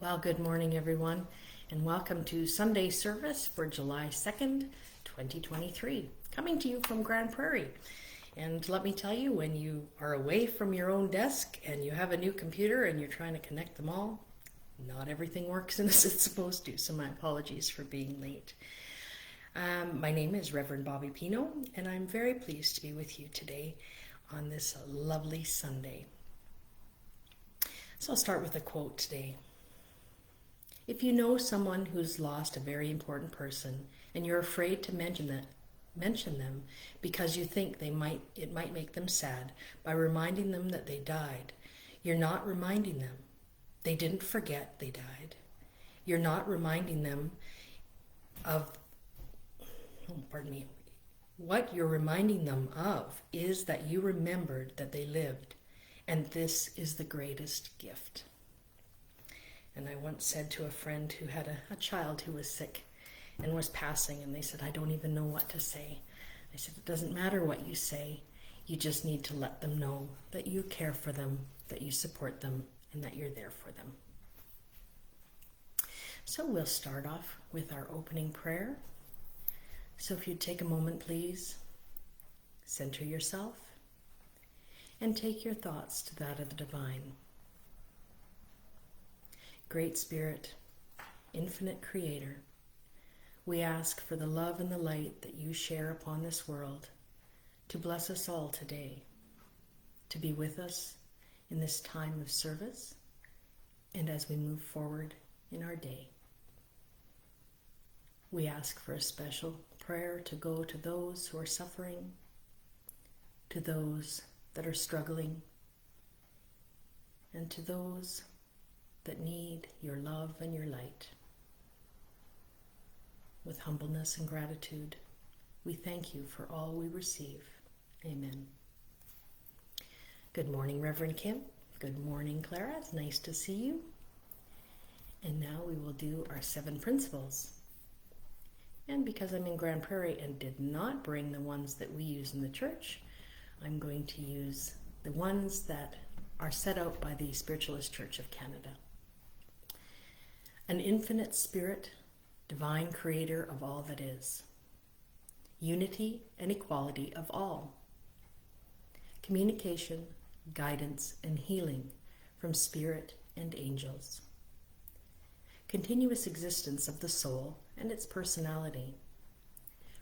Well, good morning, everyone, and welcome to Sunday service for July 2nd, 2023, coming to you from Grand Prairie. And let me tell you, when you are away from your own desk and you have a new computer and you're trying to connect them all, not everything works as it's supposed to, so my apologies for being late. My name is Reverend Bobby Pino, and I'm very pleased to be with you today on this lovely Sunday. So I'll start with a quote today. If you know someone who's lost a very important person and you're afraid to mention them because you think it might make them sad by reminding them that they died, you're not reminding them. They didn't forget they died. You're not reminding them of, what you're reminding them of is that you remembered that they lived, and this is the greatest gift. And I once said to a friend who had a child who was sick and was passing, and they said, I don't even know what to say. I said, it doesn't matter what you say. You just need to let them know that you care for them, that you support them, and that you're there for them. So we'll start off with our opening prayer. So if you'd take a moment, please, center yourself and take your thoughts to that of the divine. Great Spirit, infinite Creator, we ask for the love and the light that you share upon this world to bless us all today, to be with us in this time of service and as we move forward in our day. We ask for a special prayer to go to those who are suffering, to those that are struggling, and to those that need your love and your light. With humbleness and gratitude, we thank you for all we receive. Amen. Good morning, Reverend Kim. Good morning, Clara. It's nice to see you. And now we will do our 7 principles. And because I'm in Grand Prairie and did not bring the ones that we use in the church, I'm going to use the ones that are set out by the Spiritualist Church of Canada. An infinite spirit, divine creator of all that is. Unity and equality of all. Communication, guidance, and healing from spirit and angels. Continuous existence of the soul and its personality.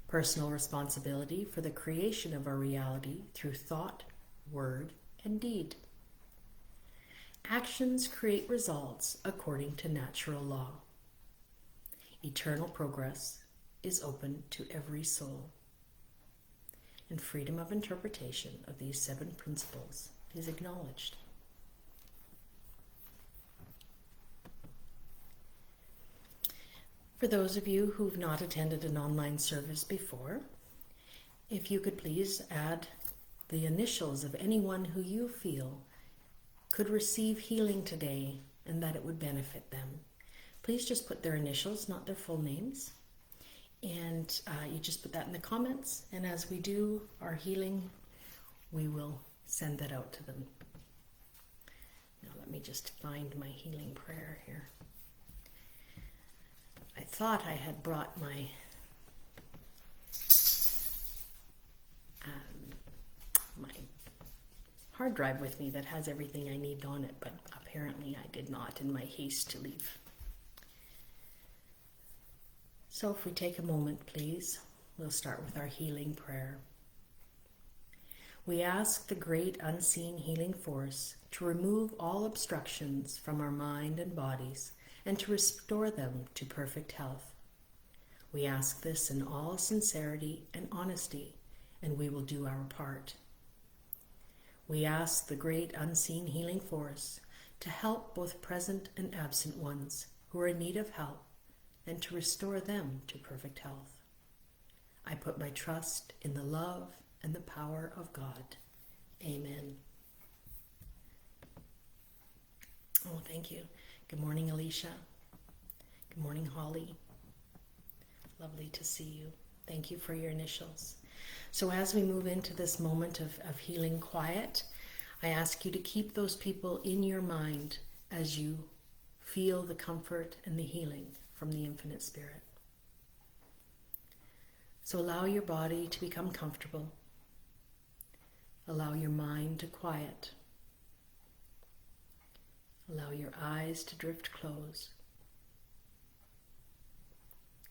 Personal responsibility for the creation of our reality through thought, word, and deed. Actions create results according to natural law. Eternal progress is open to every soul. And freedom of interpretation of these 7 principles is acknowledged. For those of you who've not attended an online service before, if you could please add the initials of anyone who you feel could receive healing today and that it would benefit them. Please just put their initials, not their full names. And you just put that in the comments. And as we do our healing, we will send that out to them. Now let me just find my healing prayer here. I thought I had brought my hard drive with me that has everything I need on it, but apparently I did not in my haste to leave. So if we take a moment, please, we'll start with our healing prayer. We ask the great unseen healing force to remove all obstructions from our mind and bodies and to restore them to perfect health. We ask this in all sincerity and honesty, and we will do our part. We ask the great unseen healing force to help both present and absent ones who are in need of help and to restore them to perfect health. I put my trust in the love and the power of God. Amen. Oh, thank you. Good morning, Alicia. Good morning, Holly. Lovely to see you. Thank you for your initials. So as we move into this moment of healing quiet, I ask you to keep those people in your mind as you feel the comfort and the healing from the Infinite Spirit. So allow your body to become comfortable. Allow your mind to quiet. Allow your eyes to drift close.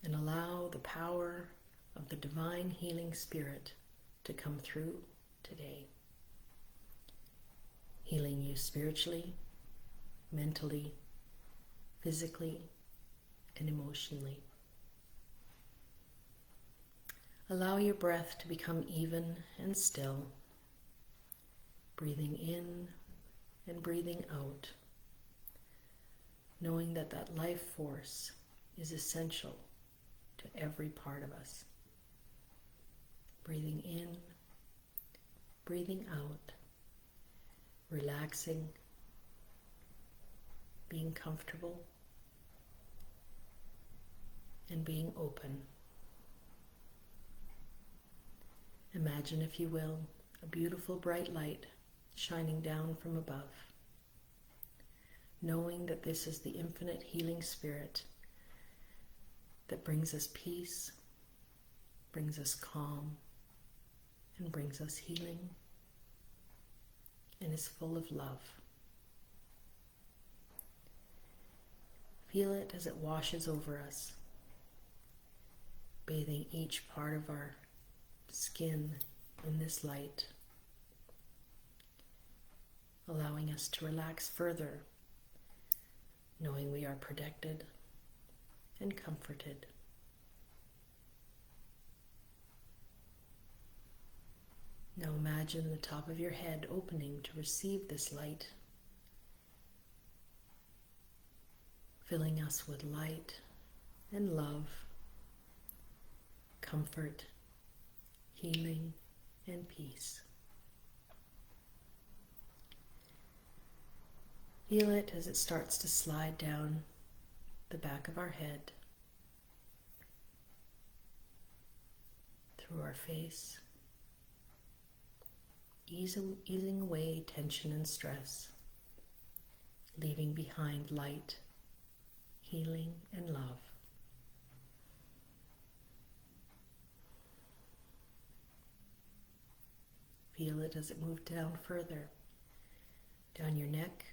And allow the power of the Divine Healing Spirit to come through today, healing you spiritually, mentally, physically, and emotionally. Allow your breath to become even and still, breathing in and breathing out, knowing that that life force is essential to every part of us. Breathing in, breathing out, relaxing, being comfortable, and being open. Imagine, if you will, a beautiful bright light shining down from above, knowing that this is the infinite healing spirit that brings us peace, brings us calm, and brings us healing, and is full of love. Feel it as it washes over us, bathing each part of our skin in this light, allowing us to relax further, knowing we are protected and comforted. Now imagine the top of your head opening to receive this light, filling us with light and love, comfort, healing, and peace. Feel it as it starts to slide down the back of our head, through our face, easing away tension and stress, leaving behind light, healing, and love. Feel it as it moves down further, down your neck,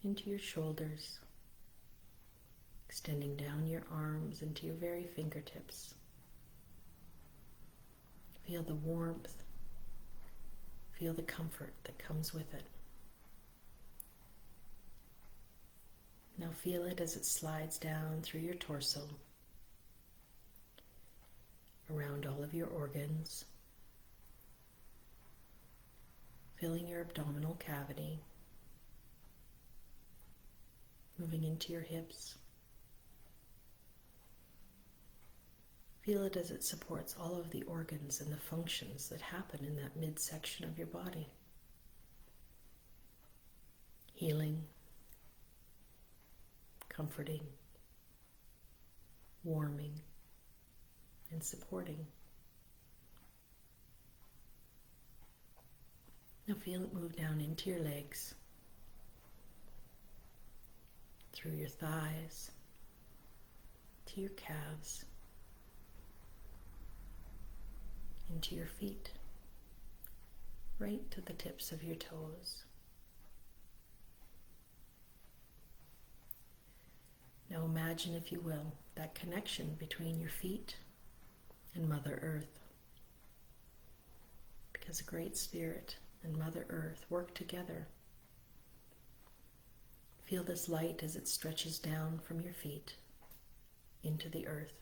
into your shoulders, extending down your arms into your very fingertips. Feel the warmth, feel the comfort that comes with it. Now feel it as it slides down through your torso, around all of your organs, filling your abdominal cavity, moving into your hips. Feel it as it supports all of the organs and the functions that happen in that midsection of your body. Healing, comforting, warming, and supporting. Now feel it move down into your legs, through your thighs, to your calves, into your feet, right to the tips of your toes. Now imagine, if you will, that connection between your feet and Mother Earth. Because Great Spirit and Mother Earth work together. Feel this light as it stretches down from your feet into the earth,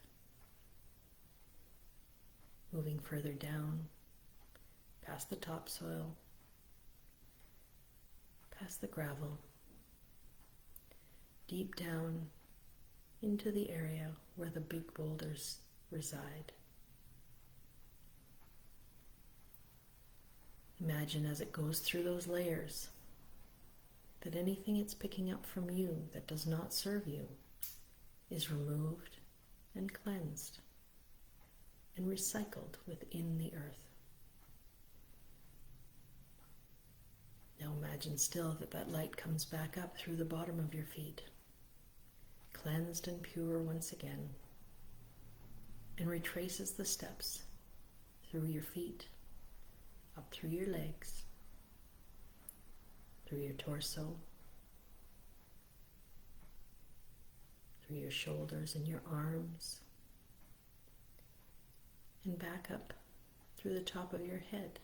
moving further down, past the topsoil, past the gravel, deep down into the area where the big boulders reside. Imagine as it goes through those layers that anything it's picking up from you that does not serve you is removed and cleansed and recycled within the earth. Now imagine still that that light comes back up through the bottom of your feet, cleansed and pure once again, and retraces the steps through your feet, up through your legs, through your torso, through your shoulders and your arms, and back up through the top of your head,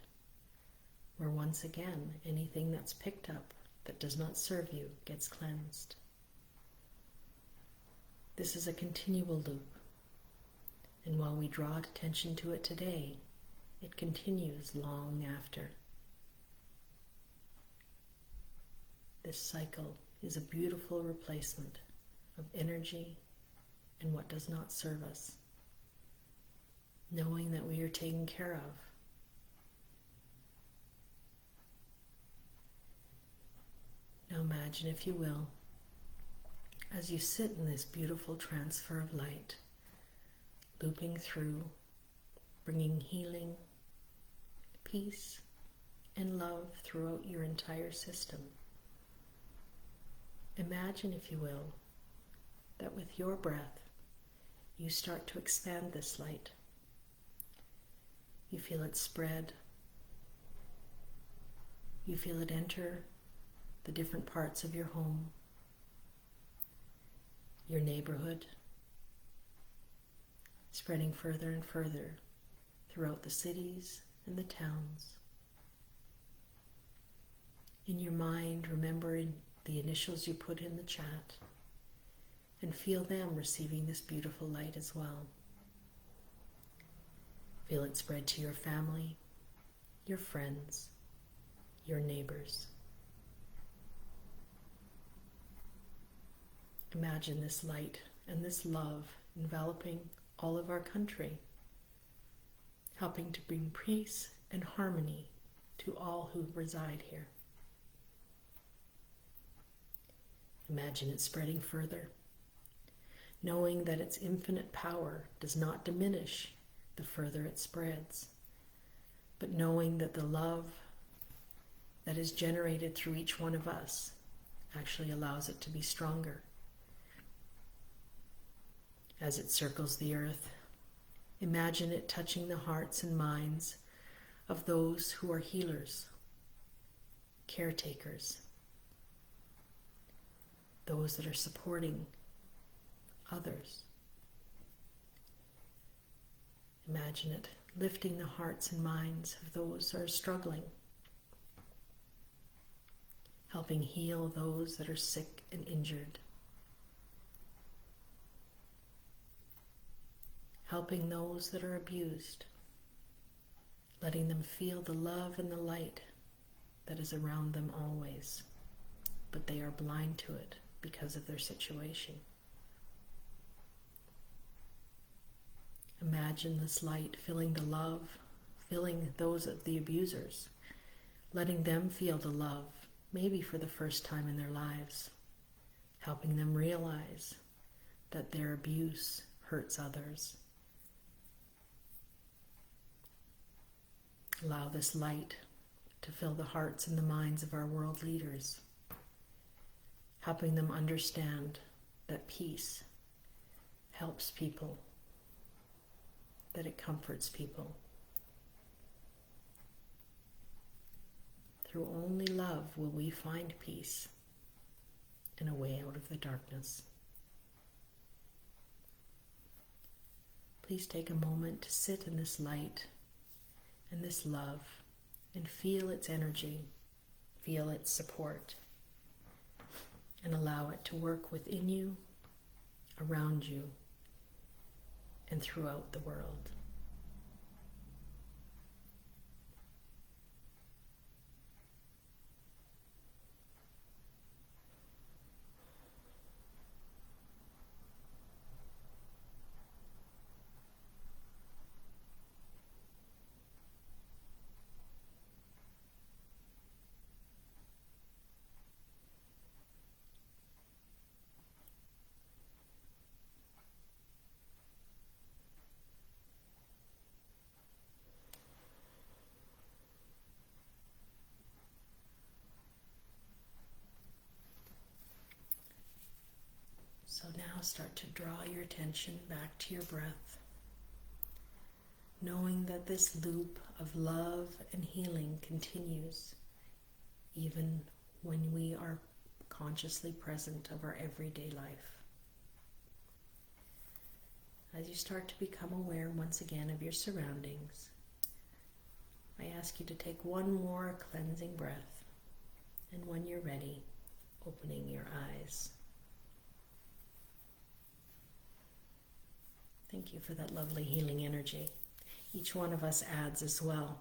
where once again anything that's picked up that does not serve you gets cleansed. This is a continual loop, and while we draw attention to it today, it continues long after. This cycle is a beautiful replacement of energy and what does not serve us, knowing that we are taken care of. Now imagine, if you will, as you sit in this beautiful transfer of light, looping through, bringing healing, peace, and love throughout your entire system. Imagine, if you will, that with your breath, you start to expand this light. You feel it spread. You feel it enter the different parts of your home, your neighborhood, spreading further and further throughout the cities and the towns. In your mind, remembering the initials you put in the chat, and feel them receiving this beautiful light as well. Feel it spread to your family, your friends, your neighbors. Imagine this light and this love enveloping all of our country, helping to bring peace and harmony to all who reside here. Imagine it spreading further, knowing that its infinite power does not diminish the further it spreads, but knowing that the love that is generated through each one of us actually allows it to be stronger. As it circles the earth, imagine it touching the hearts and minds of those who are healers, caretakers, those that are supporting others. Imagine it lifting the hearts and minds of those that are struggling, helping heal those that are sick and injured, helping those that are abused, letting them feel the love and the light that is around them always, but they are blind to it because of their situation. Imagine this light filling the love, filling those of the abusers, letting them feel the love, maybe for the first time in their lives, helping them realize that their abuse hurts others. Allow this light to fill the hearts and the minds of our world leaders, helping them understand that peace helps people, that it comforts people. Through only love will we find peace and a way out of the darkness. Please take a moment to sit in this light and this love and feel its energy, feel its support, and allow it to work within you, around you, and throughout the world. Now start to draw your attention back to your breath, knowing that this loop of love and healing continues even when we are consciously present of our everyday life. As you start to become aware once again of your surroundings, I ask you to take one more cleansing breath, and when you're ready, opening your eyes. Thank you for that lovely healing energy. Each one of us adds as well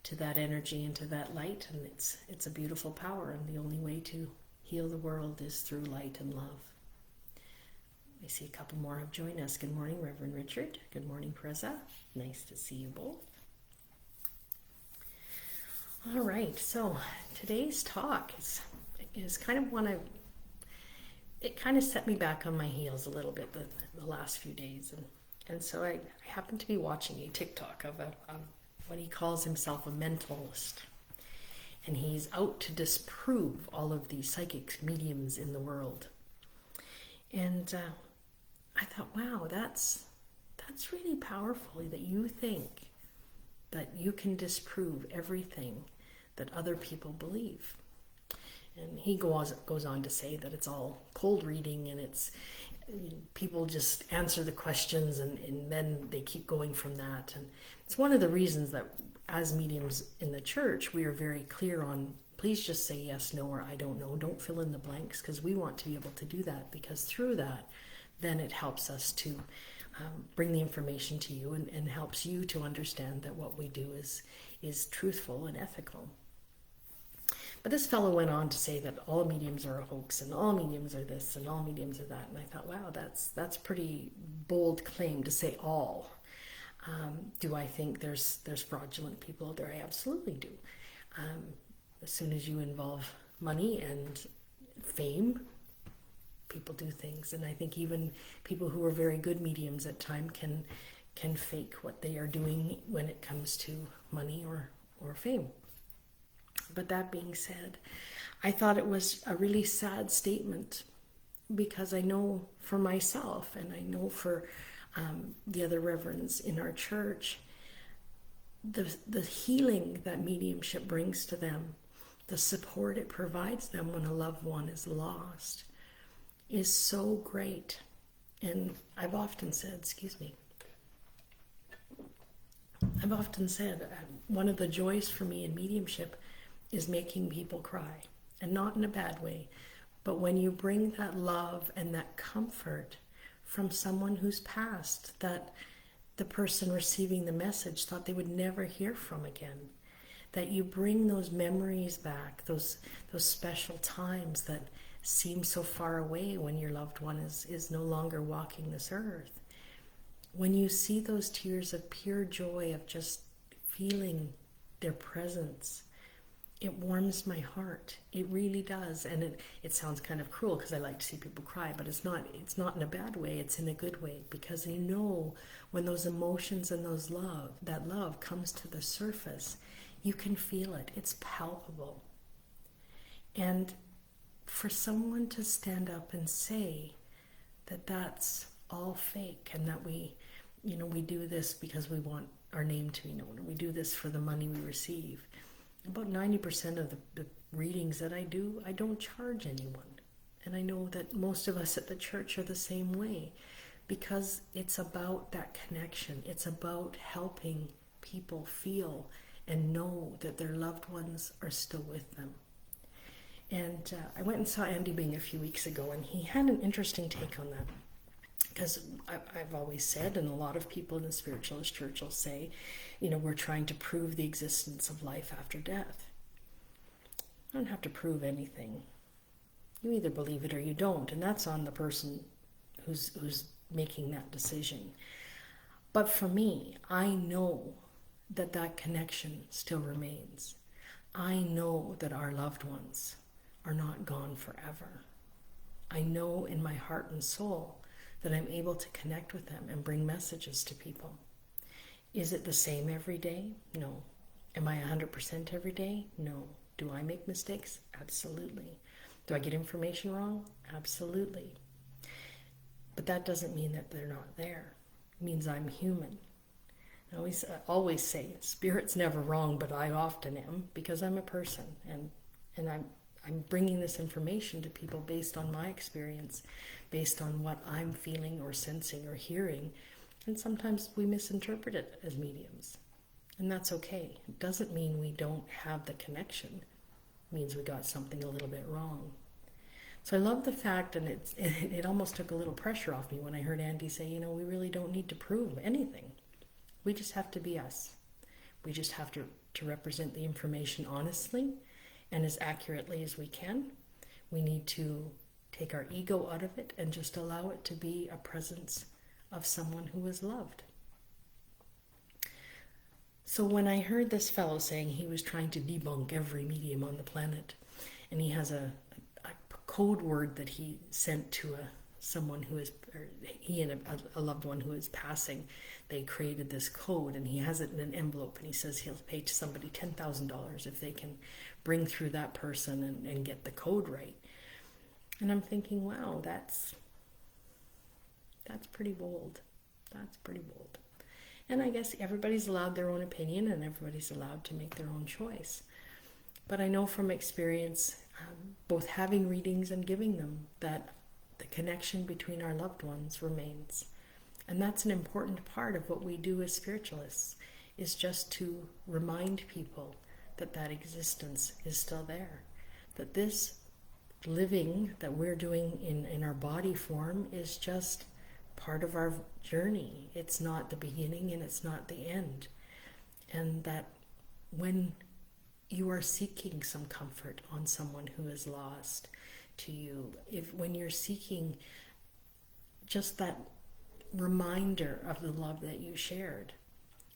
to that energy and to that light, and it's a beautiful power, and the only way to heal the world is through light and love. I see a couple more have joined us. Good morning, Reverend Richard. Good morning, Preza. Nice to see you both. All right, so today's talk is kind of one it kind of set me back on my heels a little bit the last few days, and so I happened to be watching a TikTok of what he calls himself a mentalist, and he's out to disprove all of these psychics, mediums in the world. And I thought, wow, that's really powerful that you think that you can disprove everything that other people believe. And he goes on to say that it's all cold reading, and it's people just answer the questions and then they keep going from that. And it's one of the reasons that as mediums in the church, we are very clear on, please just say yes, no, or I don't know. Don't fill in the blanks, because we want to be able to do that, because through that, then it helps us to bring the information to you and helps you to understand that what we do is truthful and ethical. But this fellow went on to say that all mediums are a hoax, and all mediums are this, and all mediums are that. And I thought, wow, that's pretty bold claim to say all. Do I think there's fraudulent people out there? I absolutely do. As soon as you involve money and fame, people do things. And I think even people who are very good mediums at times can fake what they are doing when it comes to money or fame. But that being said, I thought it was a really sad statement, because I know for myself, and I know for the other reverends in our church, the healing that mediumship brings to them, the support it provides them when a loved one is lost, is so great. And I've often said, one of the joys for me in mediumship is making people cry, and not in a bad way, but when you bring that love and that comfort from someone who's passed, that the person receiving the message thought they would never hear from again, that you bring those memories back, those special times that seem so far away when your loved one is no longer walking this earth. When you see those tears of pure joy of just feeling their presence, it warms my heart. It really does. And it sounds kind of cruel, because I like to see people cry, but it's not in a bad way. It's in a good way, because you know when those emotions and that love comes to the surface, you can feel it. It's palpable. And for someone to stand up and say that that's all fake, and that we do this because we want our name to be known, and we do this for the money we receive. About 90% of the readings that I do, I don't charge anyone. And I know that most of us at the church are the same way, because it's about that connection. It's about helping people feel and know that their loved ones are still with them. And I went and saw Andy Bing a few weeks ago, and he had an interesting take on that. Because I've always said, and a lot of people in the spiritualist church will say, we're trying to prove the existence of life after death. I don't have to prove anything. You either believe it or you don't, and that's on the person who's making that decision. But for me, I know that connection still remains. I know that our loved ones are not gone forever. I know in my heart and soul that I'm able to connect with them and bring messages to people. Is it the same every day? No. Am I 100% every day? No. Do I make mistakes? Absolutely. Do I get information wrong? Absolutely. that doesn't mean that they're not there. It means I'm human. I always say, spirit's never wrong, but I often am, because I'm a person, and I'm bringing this information to people based on my experience, based on what I'm feeling or sensing or hearing, and sometimes we misinterpret it as mediums, and that's okay. It doesn't mean we don't have the connection. It means we got something a little bit wrong. So I love the fact, and it almost took a little pressure off me when I heard Andy say, we really don't need to prove anything. We just have to be us. We just have to represent the information honestly and as accurately as we can. We need to take our ego out of it and just allow it to be a presence of someone who is loved. So when I heard this fellow saying he was trying to debunk every medium on the planet, and he has a code word that he sent to someone who is, or he and a loved one who is passing, they created this code, and he has it in an envelope, and he says he'll pay to somebody $10,000 if they can bring through that person and get the code right. And I'm thinking, wow, that's pretty bold. That's pretty bold. And I guess everybody's allowed their own opinion, and everybody's allowed to make their own choice. But I know from experience, both having readings and giving them, that the connection between our loved ones remains. And that's an important part of what we do as spiritualists, is just to remind people that that existence is still there. That this living that we're doing in our body form is just part of our journey. It's not the beginning and it's not the end. And that when you are seeking some comfort on someone who is lost to you, when you're seeking just that reminder of the love that you shared,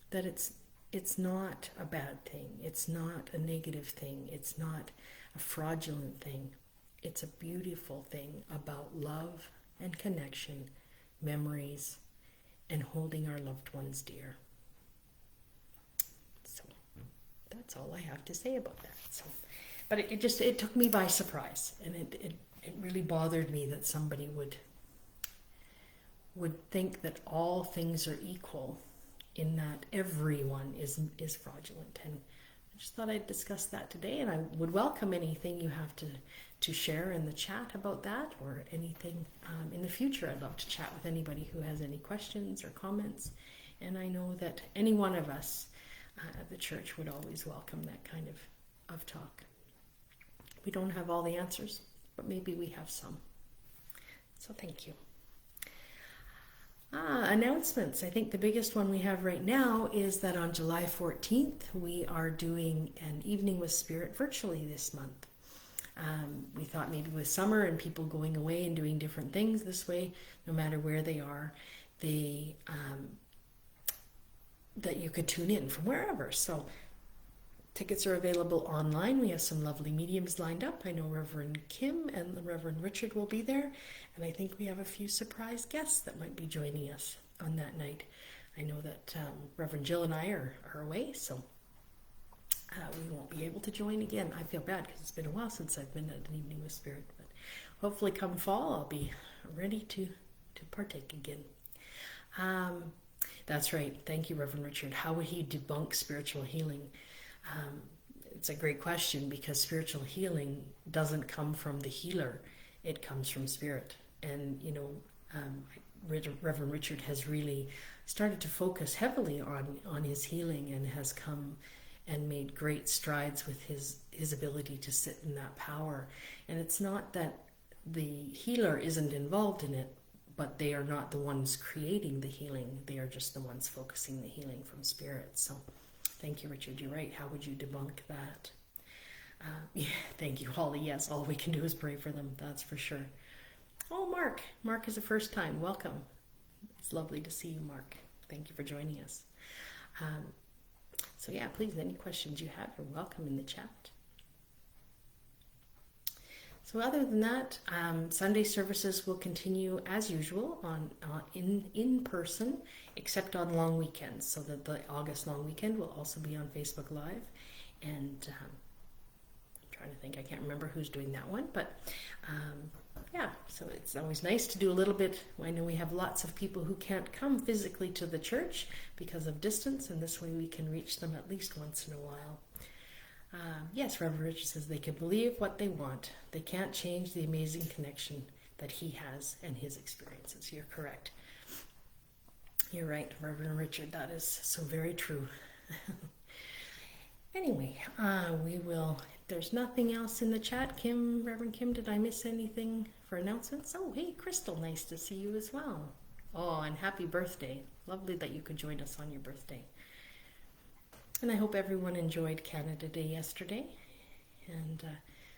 that it's not a bad thing, it's not a negative thing, it's not a fraudulent thing, it's a beautiful thing about love and connection, memories, and holding our loved ones dear. So that's all I have to say about that. So, but it took me by surprise, and it really bothered me that somebody would think that all things are equal, in that everyone is fraudulent. And I just thought I'd discuss that today, and I would welcome anything you have to share in the chat about that, or anything in the future. I'd love to chat with anybody who has any questions or comments, and I know that any one of us at the church would always welcome that kind of talk. We don't have all the answers, but maybe we have some. So thank you. Announcements. I think the biggest one we have right now is that on July 14th, we are doing an Evening with Spirit virtually this month. We thought maybe with summer and people going away and doing different things this way, no matter where they are, that you could tune in from wherever. So tickets are available online. We have some lovely mediums lined up. I know Reverend Kim and the Reverend Richard will be there, and I think we have a few surprise guests that might be joining us on that night. I know that Reverend Jill and I are away, so we won't be able to join again. I feel bad because it's been a while since I've been at an Evening with Spirit, but hopefully come fall I'll be ready to partake again. That's right. Thank you, Reverend Richard. How would he debunk spiritual healing? It's a great question, because spiritual healing doesn't come from the healer. It comes from spirit. And, Reverend Richard has really started to focus heavily on his healing, and has come and made great strides with his ability to sit in that power. And it's not that the healer isn't involved in it, but they are not the ones creating the healing. They are just the ones focusing the healing from spirit. So thank you, Richard. You're right. How would you debunk that? Yeah, thank you, Holly. Yes, all we can do is pray for them. That's for sure. Oh, Mark. Mark is the first time. Welcome. It's lovely to see you, Mark. Thank you for joining us. So yeah, please, any questions you have are welcome in the chat. So other than that, Sunday services will continue as usual in person, except on long weekends. So that the August long weekend will also be on Facebook Live. And I'm trying to think, I can't remember who's doing that one, but yeah, so it's always nice to do a little bit. I know we have lots of people who can't come physically to the church because of distance, and this way we can reach them at least once in a while. Yes, Reverend Richard says they can believe what they want. They can't change the amazing connection that he has and his experiences. You're correct. You're right, Reverend Richard. That is so very true. Anyway, we will. There's nothing else in the chat. Kim, Reverend Kim, did I miss anything for announcements? Oh, hey, Crystal, nice to see you as well. Oh, and happy birthday. Lovely that you could join us on your birthday. And I hope everyone enjoyed Canada Day yesterday. And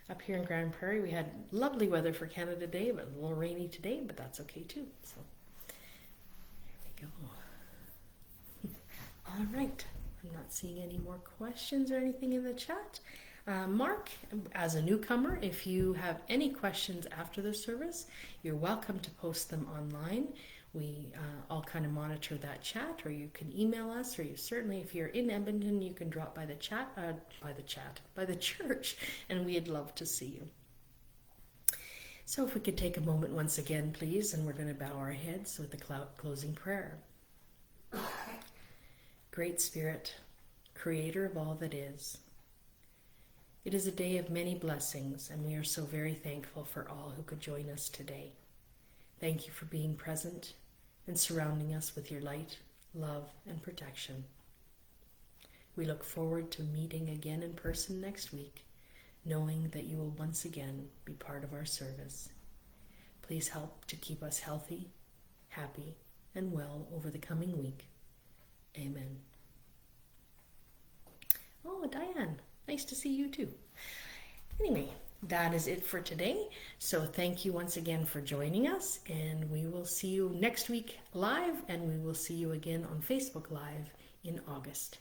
up here in Grand Prairie, we had lovely weather for Canada Day, but a little rainy today, but that's okay too. So there we go. All right. I'm not seeing any more questions or anything in the chat. Mark, as a newcomer, if you have any questions after the service, you're welcome to post them online. We all kind of monitor that chat, or you can email us, or you certainly, if you're in Edmonton, you can drop by the church, and we'd love to see you. So if we could take a moment once again, please, and we're going to bow our heads with the closing prayer. Great Spirit, Creator of all that is, it is a day of many blessings, and we are so very thankful for all who could join us today. Thank you for being present and surrounding us with your light, love, and protection. We look forward to meeting again in person next week, knowing that you will once again be part of our service. Please help to keep us healthy, happy, and well over the coming week. Amen. Oh, Diane, nice to see you too. Anyway, that is it for today. So thank you once again for joining us, and we will see you next week live, and we will see you again on Facebook Live in August.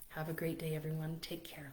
Have a great day, everyone. Take care.